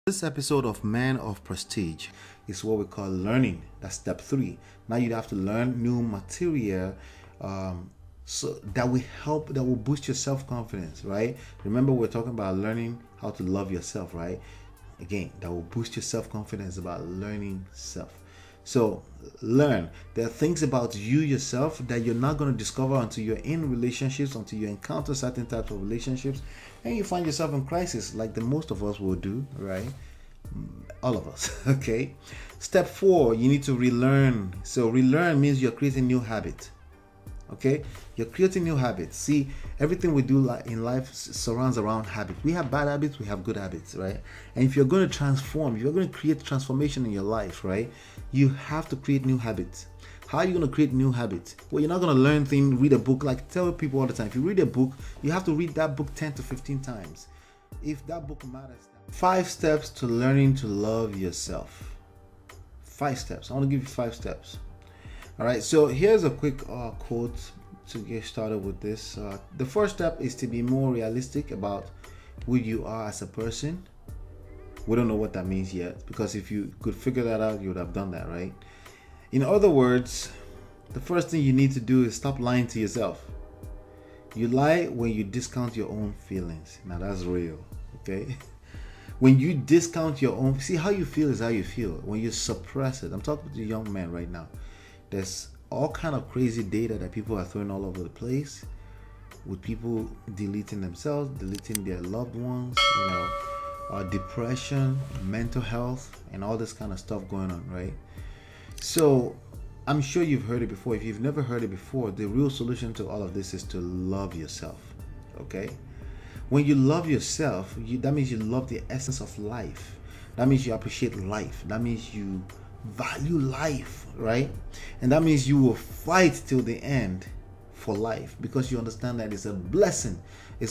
This episode of Man of Prestige is what we call learning. That's step 3. Now you have to learn new material so that will boost your self-confidence, right? Remember, we're talking about learning how to love yourself, right? Again, that will boost your self-confidence about learning self. So learn. There are things about you yourself that you're not going to discover until you're in relationships, until you encounter certain types of relationships, and you find yourself in crisis, like the most of us will do, right? All of us. Okay. Step 4, you need to relearn. So relearn means you're creating new habits. Okay, you're creating new habits. See, everything we do in life surrounds around habits. We have bad habits, we have good habits, right? And if you're going to transform, if you're going to create transformation in your life, right, you have to create new habits. How are you going to create new habits? Well, you're not going to learn things, read a book. Like, tell people all the time, if you read a book, you have to read that book 10 to 15 times if that book matters. 5 steps to learning to love yourself. 5 steps. I want to give you 5 steps. All right, so here's a quick quote to get started with this. The first step is to be more realistic about who you are as a person. We don't know what that means yet, because if you could figure that out, you would have done that, right? In other words, the first thing you need to do is stop lying to yourself. You lie when you discount your own feelings. Now that's real, okay? When you discount your own, see, how you feel is how you feel. When you suppress it, I'm talking to young men right now. There's all kind of crazy data that people are throwing all over the place, with people deleting themselves, deleting their loved ones, depression, mental health, and all this kind of stuff going on, right? So I'm sure you've heard it before. If you've never heard it before, the real solution to all of this is to love yourself, okay? When you love yourself, that means you love the essence of life. That means you appreciate life. That means you value life, right? And that means you will fight till the end for life, because you understand that it's a blessing.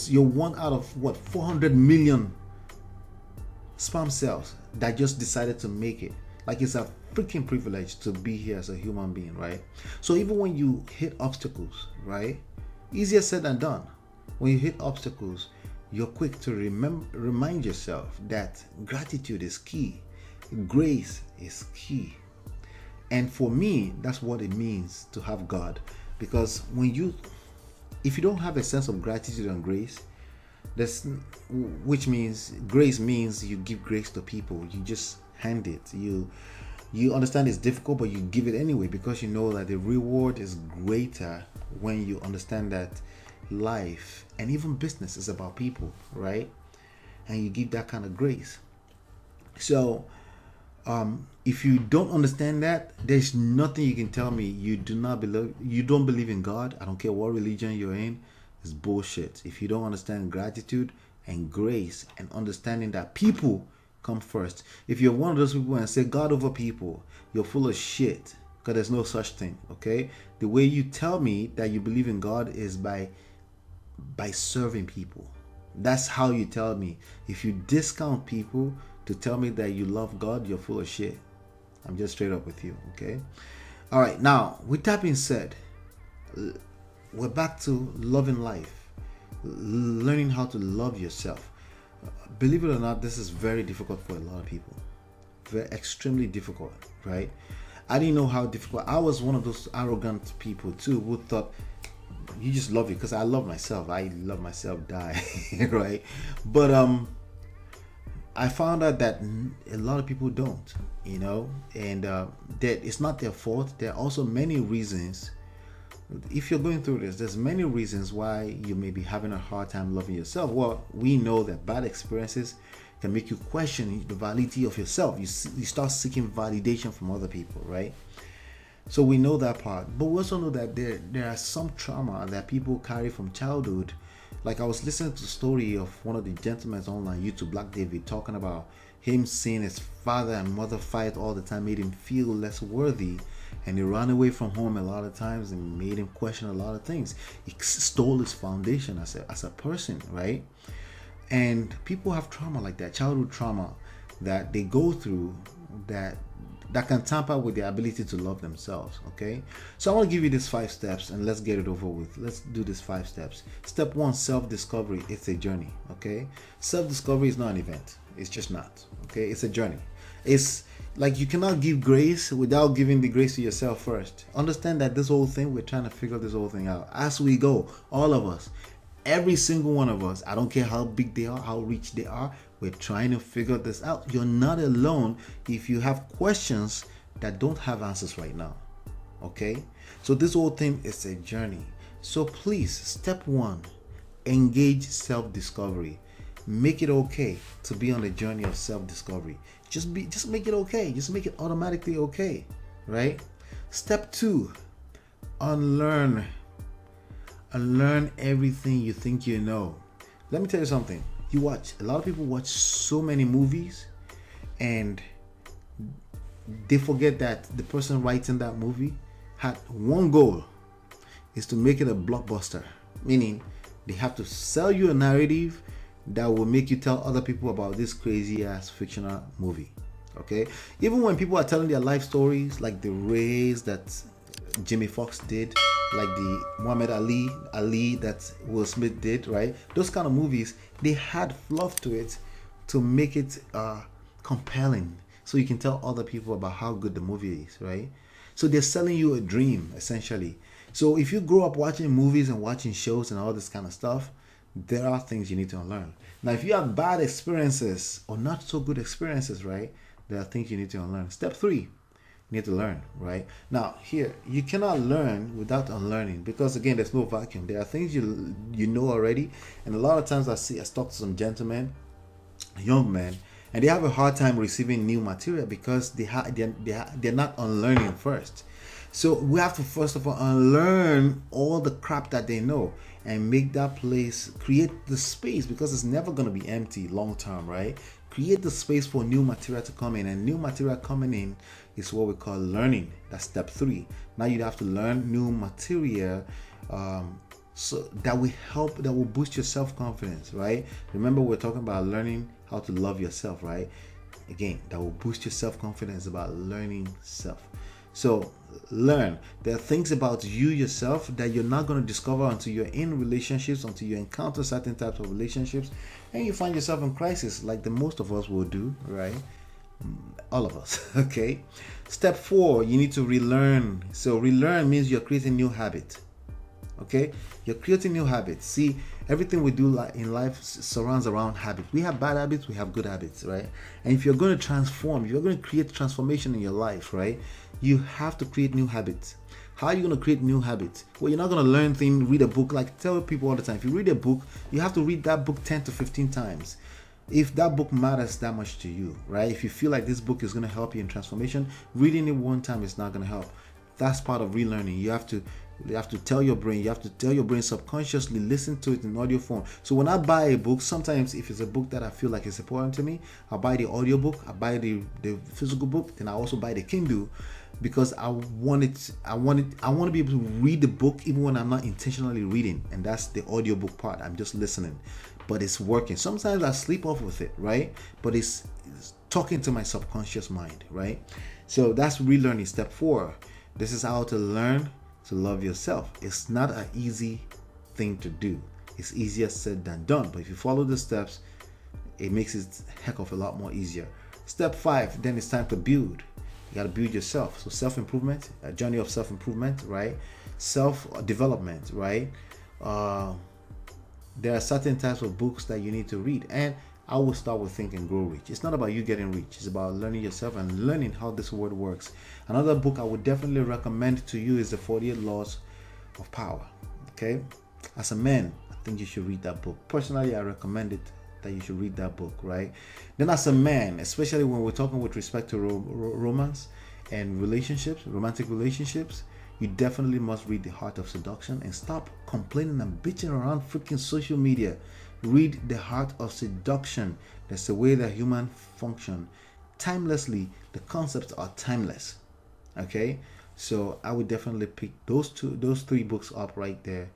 You're one out of 400 million sperm cells that just decided to make it. Like, it's a freaking privilege to be here as a human being, right? So even when you hit obstacles, right, easier said than done. When you hit obstacles, you're quick to remind yourself that gratitude is key. Grace is key. And for me, that's what it means to have God. Because if you don't have a sense of gratitude and grace, which means grace means you give grace to people. You just hand it. You understand it's difficult, but you give it anyway, because you know that the reward is greater when you understand that life and even business is about people, right? And you give that kind of grace. So if you don't understand that, there's nothing you can tell me you don't believe in God. I don't care what religion you're in. It's bullshit. If you don't understand gratitude and grace and understanding that people come first, if you're one of those people and say God over people, you're full of shit, because there's no such thing, okay? The way you tell me that you believe in God is by serving people. That's how you tell me. If you discount people to tell me that you love God, you're full of shit. I'm just straight up with you, okay? All right, now, with that being said, we're back to loving life, learning how to love yourself. Believe it or not, this is very difficult for a lot of people. Very extremely difficult, right? I didn't know how difficult. I was one of those arrogant people too, who thought you just love it because I love myself. I love myself, die, right? But I found out that a lot of people don't, and that it's not their fault. There are also many reasons. If you're going through this, there's many reasons why you may be having a hard time loving yourself. Well, we know that bad experiences can make you question the validity of yourself. You start seeking validation from other people, right? So we know that part. But we also know that there are some trauma that people carry from childhood. Like, I was listening to the story of one of the gentlemen on YouTube, Black David, talking about him seeing his father and mother fight all the time made him feel less worthy, and he ran away from home a lot of times and made him question a lot of things. He stole his foundation as a person, right? And people have trauma like that, childhood trauma that they go through that can tamper with their ability to love themselves, okay? So I want to give you these 5 steps and let's get it over with. Let's do these 5 steps. Step 1, self-discovery. It's a journey, okay? Self-discovery is not an event. It's just not, Okay, it's a journey. It's like you cannot give grace without giving the grace to yourself first. Understand that this whole thing, we're trying to figure this whole thing out as we go. All of us, every single one of us, I don't care how big they are, how rich they are, we're trying to figure this out. You're not alone if you have questions that don't have answers right now. Okay, so this whole thing is a journey. So please, step one, engage self-discovery. Make it okay to be on the journey of self-discovery. Just make it okay. Just make it automatically okay, right? Step two, unlearn. Unlearn everything you think you know. Let me tell you something. A lot of people watch so many movies and they forget that the person writing that movie had one goal, is to make it a blockbuster. Meaning they have to sell you a narrative that will make you tell other people about this crazy ass fictional movie. Okay? Even when people are telling their life stories, like the race that Jimmy Foxx did, like the Muhammad Ali that Will Smith did, right? Those kind of movies, they had fluff to it to make it compelling, so you can tell other people about how good the movie is, right? So they're selling you a dream, essentially. So if you grow up watching movies and watching shows and all this kind of stuff, there are things you need to unlearn. Now, if you have bad experiences or not so good experiences, right, there are things you need to unlearn. Step three, you need to learn, right? Now, here, you cannot learn without unlearning, because again, there's no vacuum. There are things you know already, and a lot of times I talk to some gentlemen, young men, and they have a hard time receiving new material because they're not unlearning first. So we have to first of all unlearn all the crap that they know and make that place, create the space, because it's never going to be empty long term, right? Create the space for new material to come in, and new material coming in is what we call learning. That's step three. Now you have to learn new material, so that will boost your self-confidence, right? Remember, we're talking about learning how to love yourself, right? Again, that will boost your self-confidence, about learning self. So learn. There are things about you yourself that you're not going to discover until you're in relationships, until you encounter certain types of relationships, and you find yourself in crisis, like the most of us will do, right? All of us. Okay. Step four, you need to relearn. So relearn means you're creating new habits. Okay, you're creating new habits. See, everything we do in life surrounds around habits. We have bad habits, we have good habits, right? And if you're going to transform, if you're going to create transformation in your life, right, you have to create new habits. How are you going to create new habits? Well, you're not going to learn things, read a book. Like, tell people all the time, if you read a book, you have to read that book 10 to 15 times. If that book matters that much to you, right? If you feel like this book is going to help you in transformation, reading it one time is not going to help. That's part of relearning. You have to tell your brain subconsciously, listen to it in audio form. So when I buy a book, sometimes if it's a book that I feel like is important to me, I'll buy the audio book, I buy the physical book, then I also buy the Kindle, because I want to be able to read the book even when I'm not intentionally reading. And that's the audio book part. I'm just listening, but it's working. Sometimes I sleep off with it, right? But it's talking to my subconscious mind, right? So that's relearning. Step four. This is how to learn to love yourself. It's not an easy thing to do. It's easier said than done. But if you follow the steps, it makes it a heck of a lot more easier. Step five, then it's time to build. You got to build yourself. So self-improvement, a journey of self-improvement, right? Self-development, right? There are certain types of books that you need to read. And I will start with Think and Grow Rich. It's not about you getting rich. It's about learning yourself and learning how this world works. Another book I would definitely recommend to you is The 48 Laws of Power. Okay? As a man, I think you should read that book. Personally, I recommend it that you should read that book, right? Then as a man, especially when we're talking with respect to romance and relationships, romantic relationships, you definitely must read The Heart of Seduction and stop complaining and bitching around freaking social media. Read The Heart of Seduction. That's the way that humans function. Timelessly, the concepts are timeless. Okay? So I would definitely pick those three books up right there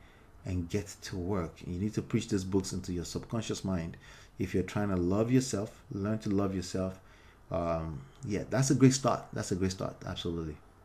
and get to work. You need to preach these books into your subconscious mind. If you're trying to love yourself, learn to love yourself. Yeah, that's a great start. Absolutely.